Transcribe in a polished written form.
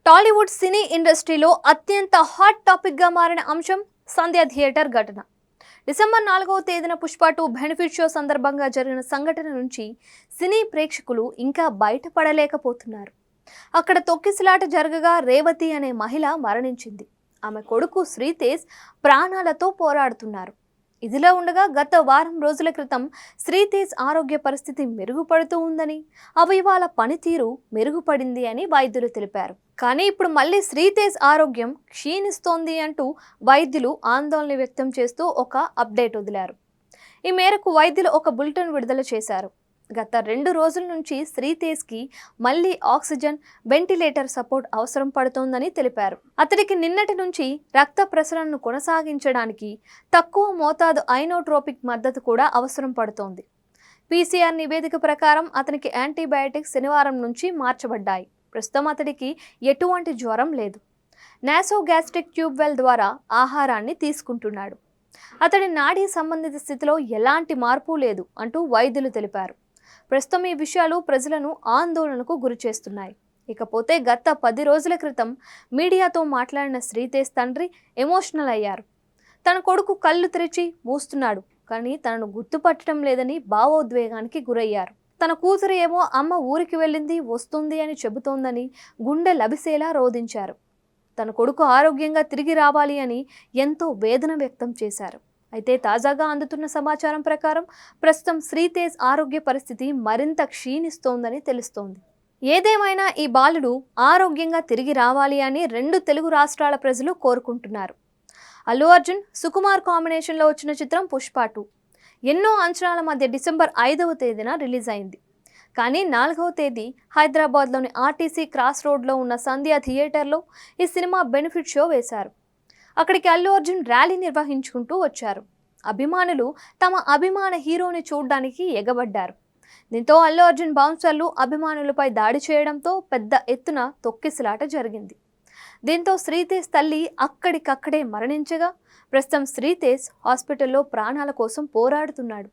టాలీవుడ్ సినీ ఇండస్ట్రీలో అత్యంత హాట్ టాపిక్గా మారిన అంశం సంధ్య థియేటర్ ఘటన. డిసెంబర్ 4వ తేదీన పుష్ప 2 బెనిఫిట్ షో సందర్భంగా జరిగిన సంఘటన నుంచి సినీ ప్రేక్షకులు ఇంకా బయటపడలేకపోతున్నారు. అక్కడ తొక్కిసలాట జరగగా రేవతి అనే మహిళ మరణించింది. ఆమె కొడుకు శ్రీతేజ్ ప్రాణాలతో పోరాడుతున్నారు. ఇదిలా ఉండగా గత వారం రోజుల క్రితం శ్రీతేజ్ ఆరోగ్య పరిస్థితి మెరుగుపడుతూ ఉందని, అవయవాల పనితీరు మెరుగుపడింది అని వైద్యులు తెలిపారు. కానీ ఇప్పుడు మళ్ళీ శ్రీతేజ్ ఆరోగ్యం క్షీణిస్తోంది అంటూ వైద్యులు ఆందోళన వ్యక్తం చేస్తూ ఒక అప్డేట్ వదిలారు. ఈ మేరకు వైద్యులు ఒక బులెటిన్ విడుదల చేశారు. గత 2 రోజుల నుంచి శ్రీతేజ్కి మళ్ళీ ఆక్సిజన్, వెంటిలేటర్ సపోర్ట్ అవసరం పడుతోందని తెలిపారు. అతడికి నిన్నటి నుంచి రక్త ప్రసరణను కొనసాగించడానికి తక్కువ మోతాదు ఐనోట్రోపిక్ మద్దతు కూడా అవసరం పడుతోంది. పీసీఆర్ నివేదిక ప్రకారం అతనికి యాంటీబయాటిక్స్ శనివారం నుంచి మార్చబడ్డాయి. ప్రస్తుతం అతడికి ఎటువంటి జ్వరం లేదు. నాసోగాస్ట్రిక్ ట్యూబ్ వెల్ ద్వారా ఆహారాన్ని తీసుకుంటున్నాడు. అతడి నాడీ సంబంధిత స్థితిలో ఎలాంటి మార్పు లేదు అంటూ వైద్యులు తెలిపారు. ప్రస్తుతం ఈ విషయాలు ప్రజలను ఆందోళనకు గురిచేస్తున్నాయి. ఇకపోతే గత 10 రోజుల క్రితం మీడియాతో మాట్లాడిన శ్రీతేజ్ తండ్రి ఎమోషనల్ అయ్యారు. తన కొడుకు కళ్ళు తెరిచి మూస్తున్నాడు, కానీ తనను గుర్తుపట్టడం లేదని భావోద్వేగానికి గురయ్యారు. తన కూతురు ఏమో అమ్మ ఊరికి వెళ్ళింది, వస్తుంది అని చెబుతోందని గుండె లభిసేలా రోధించారు. తన కొడుకు ఆరోగ్యంగా తిరిగి రావాలి అని ఎంతో వేదన వ్యక్తం చేశారు. అయితే తాజాగా అందుతున్న సమాచారం ప్రకారం ప్రస్తుతం శ్రీతేజ్ ఆరోగ్య పరిస్థితి మరింత క్షీణిస్తోందని తెలుస్తోంది. ఏదేమైనా ఈ బాలుడు ఆరోగ్యంగా తిరిగి రావాలి అని 2 తెలుగు రాష్ట్రాల ప్రజలు కోరుకుంటున్నారు. అల్లు అర్జున్, సుకుమార్ కాంబినేషన్లో వచ్చిన చిత్రం పుష్ప 2 ఎన్నో అంచనాల మధ్య డిసెంబర్ 5వ తేదీన రిలీజ్ అయింది. కానీ 4వ తేదీ హైదరాబాద్లోని ఆర్టీసీ క్రాస్ రోడ్లో ఉన్న సంధ్య థియేటర్లో ఈ సినిమా బెనిఫిట్ షో వేశారు. అక్కడికి అల్లు అర్జున్ ర్యాలీ నిర్వహించుకుంటూ వచ్చారు. అభిమానులు తమ అభిమాన హీరోని చూడ్డానికి ఎగబడ్డారు. దీంతో అల్లు అర్జున్ బౌన్సర్లు అభిమానులపై దాడి చేయడంతో పెద్ద ఎత్తున తొక్కిసలాట జరిగింది. దీంతో శ్రీతేజ్ తల్లి అక్కడికక్కడే మరణించగా ప్రస్తుతం శ్రీతేజ్ హాస్పిటల్లో ప్రాణాల కోసం పోరాడుతున్నాడు.